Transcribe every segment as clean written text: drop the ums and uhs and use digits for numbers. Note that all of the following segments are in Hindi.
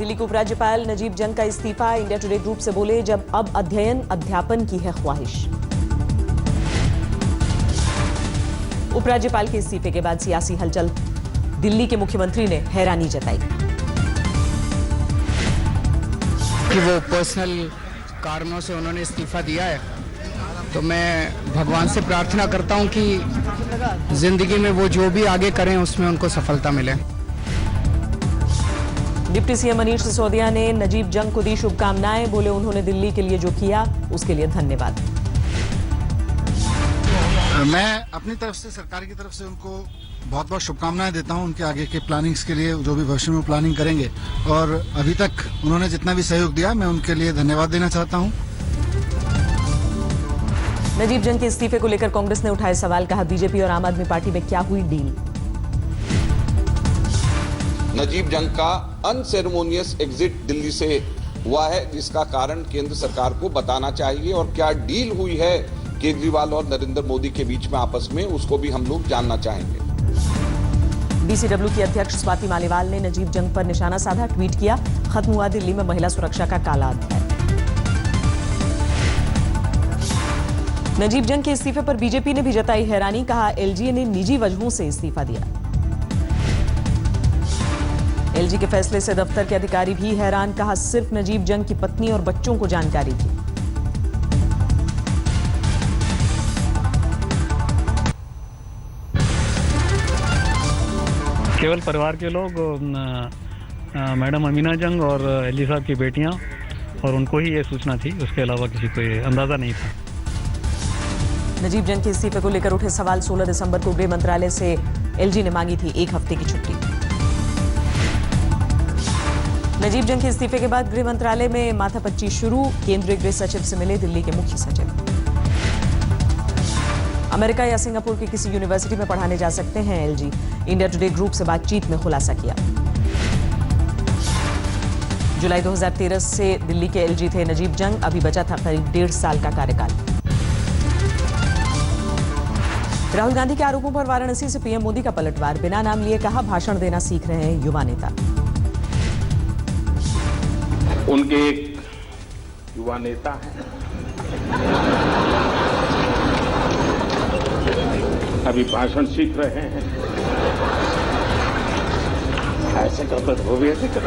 दिल्ली के उपराज्यपाल नजीब जंग का इस्तीफा। इंडिया टुडे ग्रुप से बोले, जब अब अध्ययन अध्यापन की है ख्वाहिश। उपराज्यपाल के इस्तीफे के बाद सियासी हलचल, दिल्ली के मुख्यमंत्री ने हैरानी जताई कि वो पर्सनल कारणों से उन्होंने इस्तीफा दिया है, तो मैं भगवान से प्रार्थना करता हूं कि जिंदगी में वो जो भी आगे करें उसमें उनको सफलता मिले। डिप्टी सीएम मनीष सिसोदिया ने नजीब जंग को दी शुभकामनाएं। बोले, उन्होंने दिल्ली के लिए जो किया उसके लिए धन्यवाद। मैं अपनी तरफ से, सरकार की तरफ से उनको बहुत बहुत शुभकामनाएं देता हूं उनके आगे के प्लानिंग्स के लिए, जो भी भविष्य में प्लानिंग करेंगे। और अभी तक उन्होंने जितना भी सहयोग दिया, मैं उनके लिए धन्यवाद देना चाहता हूं। नजीब जंग के इस्तीफे को लेकर कांग्रेस ने उठाए सवाल। कहा, बीजेपी और आम आदमी पार्टी में क्या हुई डील। नजीब जंग का अनसेरेमोनियस एग्जिट दिल्ली से हुआ है, जिसका कारण केंद्र सरकार को बताना चाहिए। और क्या डील हुई है केजरीवाल और नरेंद्र मोदी के बीच में आपस में, उसको भी हम लोग जानना चाहेंगे। बीसीडब्ल्यू की अध्यक्ष स्वाति मालीवाल ने नजीब जंग पर निशाना साधा। ट्वीट किया, खत्म हुआ दिल्ली में महिला सुरक्षा का काला अध्याय। नजीब जंग के इस्तीफे पर बीजेपी ने भी जताई हैरानी। कहा, एलजी ने निजी वजहों से इस्तीफा दिया। एलजी के फैसले से दफ्तर के अधिकारी भी हैरान। कहा, सिर्फ नजीब जंग की पत्नी और बच्चों को जानकारी थी। केवल परिवार के लोग, मैडम अमीना जंग और एलजी साहब की बेटियां, और उनको ही ये सूचना थी। उसके अलावा किसी को अंदाजा नहीं था। नजीब जंग के इस्तीफे को लेकर उठे सवाल। 16 दिसंबर को गृह मंत्रालय से एलजी ने मांगी थी 1 हफ्ते की छुट्टी। नजीब जंग के इस्तीफे के बाद गृह मंत्रालय में माथापच्ची शुरू। केंद्रीय गृह सचिव से मिले दिल्ली के मुख्य सचिव। अमेरिका या सिंगापुर की किसी यूनिवर्सिटी में पढ़ाने जा सकते हैं एलजी। इंडिया टुडे ग्रुप से बातचीत में खुलासा किया। जुलाई 2013 से दिल्ली के एलजी थे नजीब जंग। अभी बचा था करीब 1.5 साल का कार्यकाल। राहुल गांधी के आरोपों पर वाराणसी से पीएम मोदी का पलटवार। बिना नाम लिए कहा, भाषण देना सीख रहे हैं युवा नेता। उनके एक युवा नेता हैं, अभी भाषण सीख रहे हैं। ऐसे करते तो वो भी ऐसे कर।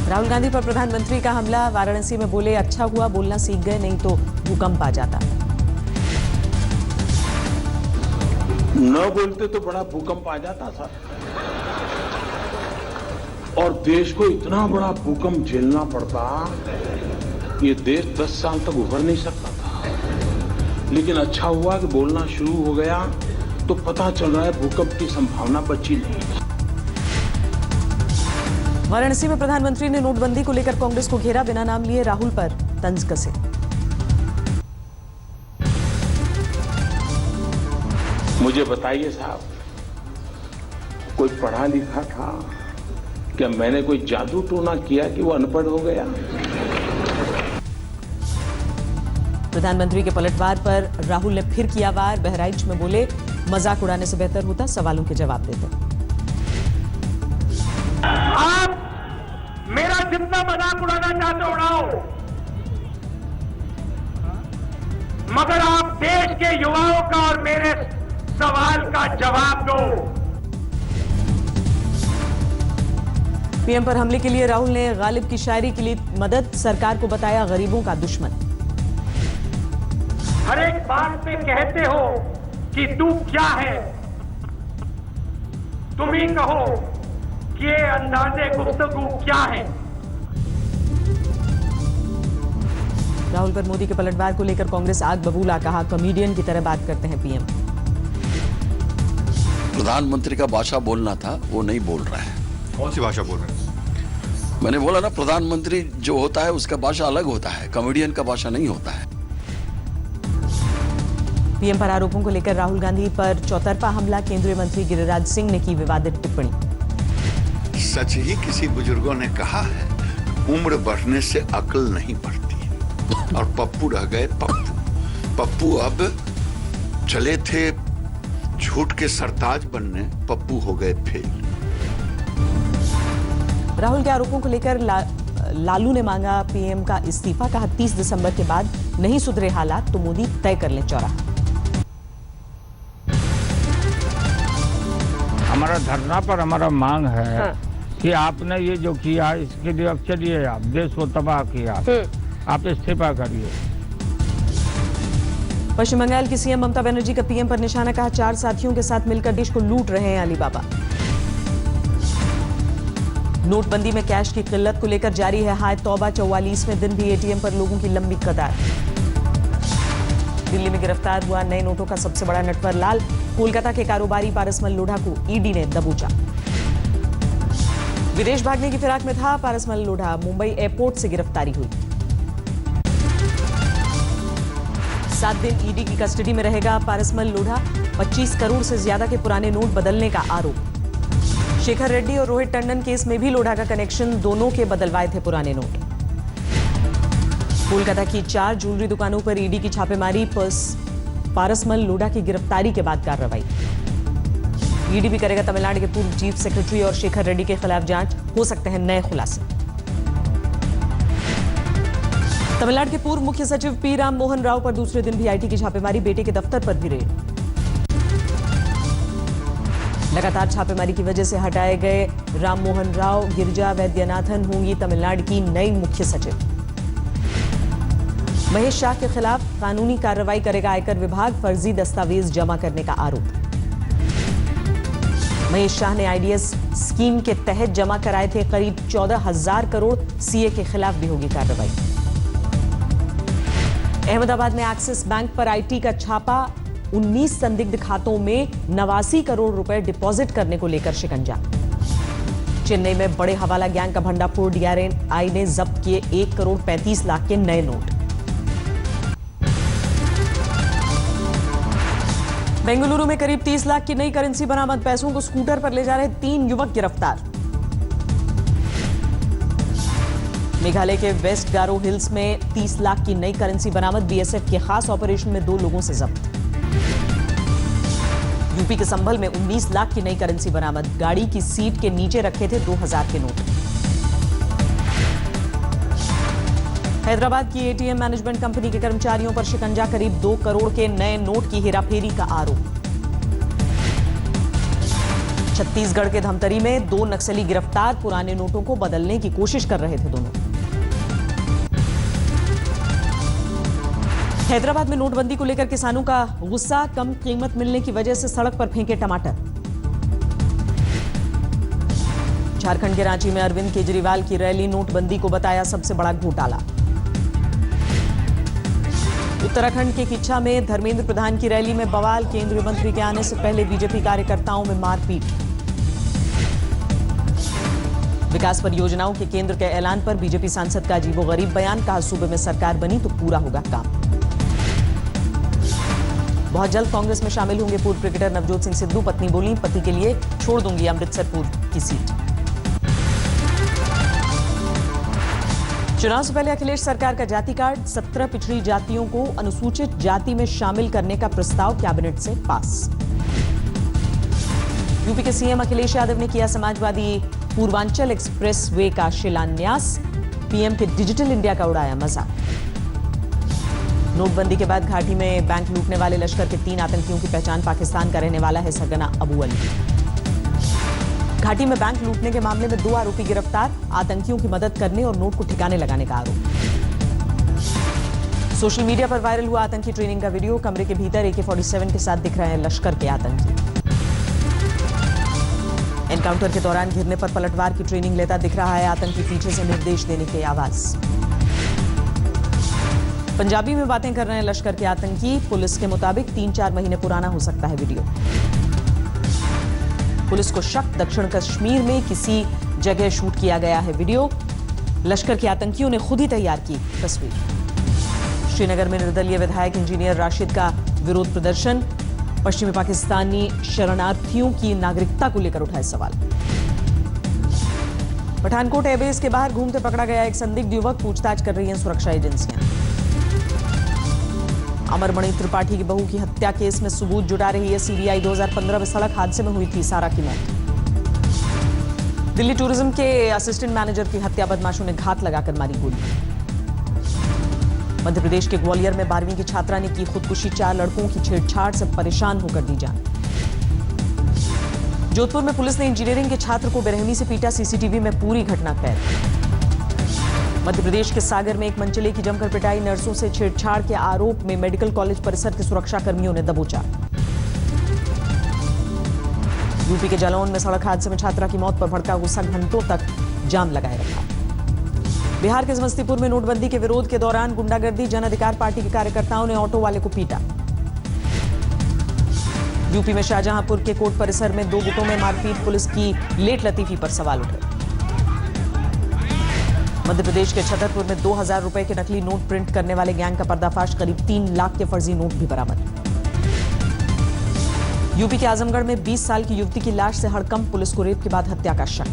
राहुल गांधी पर प्रधानमंत्री का हमला। वाराणसी में बोले, अच्छा हुआ बोलना सीख गए, नहीं तो भूकंप आ जाता। न बोलते तो बड़ा भूकंप आ जाता था, और देश को इतना बड़ा भूकंप झेलना पड़ता, ये देश 10 साल तक उभर नहीं सकता था। लेकिन अच्छा हुआ कि बोलना शुरू हो गया, तो पता चल रहा है भूकंप की संभावना बची नहीं। वाराणसी में प्रधानमंत्री ने नोटबंदी को लेकर कांग्रेस को घेरा। बिना नाम लिए राहुल पर तंज कसे। मुझे बताइए साहब, कोई पढ़ा लिखा था क्या? मैंने कोई जादू टोना किया कि वो अनपढ़ हो गया? प्रधानमंत्री के पलटवार पर राहुल ने फिर किया वार। बहराइच में बोले, मजाक उड़ाने से बेहतर होता सवालों के जवाब देते। आप मेरा जितना मजाक उड़ाना चाहते उड़ाओ, मगर आप देश के युवाओं का और मेरे सवाल का जवाब दो। पीएम पर हमले के लिए राहुल ने गालिब की शायरी के लिए मदद। सरकार को बताया गरीबों का दुश्मन। हर एक बात पे कहते हो कि तू क्या है, तुम ही कहो कि ये अंदाजे गुफ्तगू क्या है। राहुल पर मोदी के पलटवार को लेकर कांग्रेस आग बबूला। कहा, कॉमेडियन की तरह बात करते हैं पीएम। प्रधानमंत्री का भाषा बोलना था, वो नहीं बोल रहा है। कौन सी भाषा बोल रहे हैं? मैंने बोला ना, प्रधानमंत्री जो होता है उसका भाषा अलग होता है, कॉमेडियन का भाषा नहीं होता है। पीएम पर आरोपों को लेकर राहुल गांधी पर चौतरफा हमला। केंद्रीय मंत्री गिरिराज सिंह ने की विवादित टिप्पणी। सच ही किसी बुजुर्गों ने कहा है, उम्र बढ़ने से अक्ल नहीं बढ़ती। और पप्पू रह गए पप्पू। पप्पू अब चले थे झूठ के सरताज बनने पप्पू हो गए फेल। राहुल के आरोपों को लेकर लालू ने मांगा पीएम का इस्तीफा। कहा 30 दिसंबर के बाद नहीं सुधरे हालात तो मोदी तय कर लें चौराहा। हमारा धरना पर हमारा मांग है कि आपने ये जो किया इसके लिए अब चलिए, आप देश को तबाह किया, आप इस्तीफा करिए। पश्चिम बंगाल की सीएम ममता बनर्जी का पीएम पर निशाना। कहा 4 साथियों के साथ मिलकर देश को लूट रहे हैं अलीबाबा। नोटबंदी में कैश की किल्लत को लेकर जारी है हाय तौबा। 44वें दिन भी एटीएम पर लोगों की लंबी कतार। दिल्ली में गिरफ्तार हुआ नए नोटों का सबसे बड़ा नटवर लाल। कोलकाता के कारोबारी पारसमल लोढ़ा को ईडी ने दबोचा। विदेश भागने की फिराक में था पारसमल लोढ़ा। मुंबई एयरपोर्ट से गिरफ्तारी हुई। 7 दिन ईडी की कस्टडी में रहेगा पारसमल लोढ़ा। 25 करोड़ से ज्यादा के पुराने नोट बदलने का आरोप। शेखर रेड्डी और रोहित टंडन केस में भी लोढ़ा का कनेक्शन। दोनों के बदलवाए थे पुराने नोट। कोलकाता की 4 ज्वेलरी दुकानों पर ईडी की छापेमारी। पारसमल लोढ़ा की गिरफ्तारी के बाद कार्रवाई। ईडी भी करेगा तमिलनाडु के पूर्व चीफ सेक्रेटरी और शेखर रेड्डी के खिलाफ जांच। हो सकते हैं नए खुलासे। तमिलनाडु के पूर्व मुख्य सचिव पी राम मोहन राव पर दूसरे दिन भी आईटी की छापेमारी। बेटे के दफ्तर पर भी रेड। लगातार छापेमारी की वजह से हटाए गए राम मोहन राव। गिरिजा वैद्यनाथन होंगी तमिलनाडु की नई मुख्य सचिव। महेश शाह के खिलाफ कानूनी कार्रवाई करेगा आयकर विभाग। फर्जी दस्तावेज जमा करने का आरोप। महेश शाह ने आईडीएस स्कीम के तहत जमा कराए थे करीब 14,000 करोड़। सीए के खिलाफ भी होगी कार्रवाई। अहमदाबाद में एक्सिस बैंक पर आईटी का छापा। 19 संदिग्ध खातों में 89 करोड़ रुपए डिपॉजिट करने को लेकर शिकंजा। चेन्नई में बड़े हवाला गैंग का भंडाफोड़। डीआरआई ने जब्त किए 1 करोड़ 35 लाख के नए नोट। बेंगलुरु में करीब 30 लाख की नई करेंसी बरामद। पैसों को स्कूटर पर ले जा रहे 3 युवक गिरफ्तार। मेघालय के वेस्ट गारो हिल्स में 30 लाख की नई करेंसी बरामद। बीएसएफ के खास ऑपरेशन में 2 लोगों से जब्त। यूपी के संभल में 19 लाख की नई करेंसी बरामद। गाड़ी की सीट के नीचे रखे थे 2000 के नोट। हैदराबाद की एटीएम मैनेजमेंट कंपनी के कर्मचारियों पर शिकंजा। करीब 2 करोड़ के नए नोट की हेराफेरी का आरोप। छत्तीसगढ़ के धमतरी में 2 नक्सली गिरफ्तार। पुराने नोटों को बदलने की कोशिश कर रहे थे दोनों। हैदराबाद में नोटबंदी को लेकर किसानों का गुस्सा। कम कीमत मिलने की वजह से सड़क पर फेंके टमाटर। झारखंड के रांची में अरविंद केजरीवाल की रैली। नोटबंदी को बताया सबसे बड़ा घोटाला। उत्तराखंड के किच्छा में धर्मेंद्र प्रधान की रैली में बवाल। केंद्रीय मंत्री के आने से पहले बीजेपी कार्यकर्ताओं में मारपीट। विकास परियोजनाओं के केंद्र के ऐलान पर बीजेपी सांसद का अजीबोगरीब बयान। कहा सूबे में सरकार बनी तो पूरा होगा काम। बहुत जल्द कांग्रेस में शामिल होंगे पूर्व क्रिकेटर नवजोत सिंह सिद्धू। पत्नी बोली पूर्व के लिए छोड़ दूंगी अमृतसर पूर्व की सीट। चुनाव से पहले अखिलेश सरकार का जाति कार्ड। 17 पिछड़ी जातियों को अनुसूचित जाति में शामिल करने का प्रस्ताव कैबिनेट से पास। यूपी के सीएम अखिलेश यादव ने किया समाजवादी पूर्वांचल एक्सप्रेस वे का शिलान्यास। पीएम के डिजिटल इंडिया का उड़ाया मजाक। नोटबंदी के बाद घाटी में बैंक लूटने वाले लश्कर के 3 आतंकियों की पहचान। पाकिस्तान का रहने वाला है सरगना अबू अली। घाटी में बैंक लूटने के मामले में 2 आरोपी गिरफ्तार। आतंकियों की मदद करने और नोट को ठिकाने लगाने का आरोप। सोशल मीडिया पर वायरल हुआ आतंकी ट्रेनिंग का वीडियो। कमरे के भीतर AK-47 के साथ दिख रहे हैं लश्कर के आतंकी। एनकाउंटर के दौरान घिरने पर पलटवार की ट्रेनिंग लेता दिख रहा है आतंकी। पीछे से निर्देश देने की आवाज। पंजाबी में बातें कर रहे हैं लश्कर के आतंकी। पुलिस के मुताबिक 3-4 महीने पुराना हो सकता है वीडियो। पुलिस को शक दक्षिण कश्मीर में किसी जगह शूट किया गया है वीडियो। लश्कर के आतंकियों ने खुद ही तैयार की तस्वीर। श्रीनगर में निर्दलीय विधायक इंजीनियर राशिद का विरोध प्रदर्शन। पश्चिमी पाकिस्तानी शरणार्थियों की नागरिकता को लेकर उठाए सवाल। पठानकोट एयरबेस के बाहर घूमते पकड़ा गया एक संदिग्ध युवक। पूछताछ कर रही हैं सुरक्षा एजेंसियां। अमरमणि त्रिपाठी की बहू की हत्या केस में सबूत जुटा रही है सीबीआई। 2015 में सड़क हादसे में हुई थी सारा की मौत। दिल्ली टूरिज्म के असिस्टेंट मैनेजर की हत्या बदमाशों ने घात लगाकर मारी गोली। मध्य प्रदेश के ग्वालियर में 12वीं की छात्रा ने की खुदकुशी। 4 लड़कों की छेड़छाड़ से परेशान होकर दी जान। जोधपुर में पुलिस ने इंजीनियरिंग के छात्र को बेरहमी से पीटा। सीसीटीवी में पूरी घटना कैद। मध्य प्रदेश के सागर में एक मनचले की जमकर पिटाई। नर्सों से छेड़छाड़ के आरोप में मेडिकल कॉलेज परिसर के सुरक्षा कर्मियों ने दबोचा। यूपी के जालौन में सड़क हादसे में छात्रा की मौत पर भड़का गुस्सा घंटों तक जाम लगाए रखा। बिहार के समस्तीपुर में नोटबंदी के विरोध के दौरान गुंडागर्दी। जन अधिकार पार्टी के कार्यकर्ताओं ने ऑटो वाले को पीटा। यूपी में शाहजहांपुर के कोर्ट परिसर में 2 गुटों में मारपीट। पुलिस की लेट लतीफी पर सवाल उठे। मध्य प्रदेश के छतरपुर में 2000 रुपए के नकली नोट प्रिंट करने वाले गैंग का पर्दाफाश। करीब 3 लाख के फर्जी नोट भी बरामद। यूपी के आजमगढ़ में 20 साल की युवती की लाश से हड़कंप। पुलिस को रेप के बाद हत्या का शक।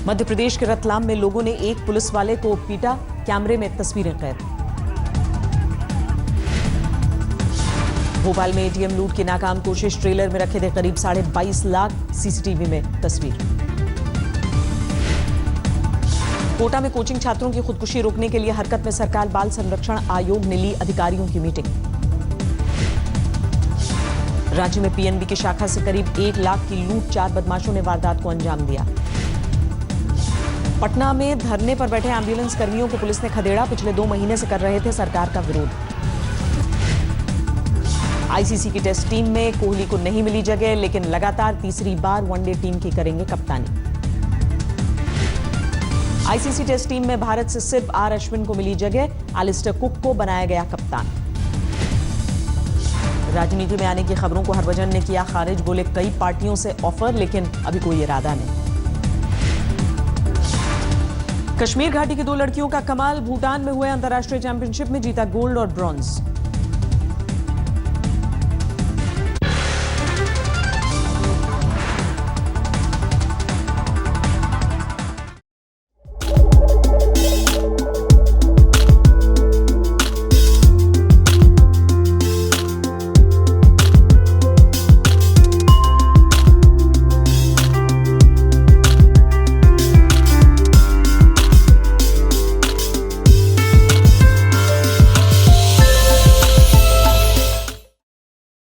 मध्य प्रदेश के रतलाम में लोगों ने एक पुलिस वाले को पीटा। कैमरे में तस्वीरें कैद। भोपाल में एटीएम लूट की नाकाम कोशिश। ट्रेलर में रखे थे करीब 22.5 लाख। सीसीटीवी में तस्वीर। कोटा में कोचिंग छात्रों की खुदकुशी रोकने के लिए हरकत में सरकार। बाल संरक्षण आयोग ने ली अधिकारियों की मीटिंग। रांची में पीएनबी की शाखा से करीब 1 लाख की लूट। 4 बदमाशों ने वारदात को अंजाम दिया। पटना में धरने पर बैठे एम्बुलेंस कर्मियों को पुलिस ने खदेड़ा। पिछले 2 महीने से कर रहे थे सरकार का विरोध। आईसीसी की टेस्ट टीम में कोहली को नहीं मिली जगह, लेकिन लगातार तीसरी बार वनडे टीम की करेंगे कप्तानी। आईसीसी टेस्ट टीम में भारत से सिर्फ आर अश्विन को मिली जगह। एलिस्टर कुक को बनाया गया कप्तान। राजनीति में आने की खबरों को हरभजन ने किया खारिज। बोले कई पार्टियों से ऑफर, लेकिन अभी कोई इरादा नहीं। कश्मीर घाटी की 2 लड़कियों का कमाल। भूटान में हुए अंतर्राष्ट्रीय चैंपियनशिप में जीता गोल्ड और ब्रॉन्ज।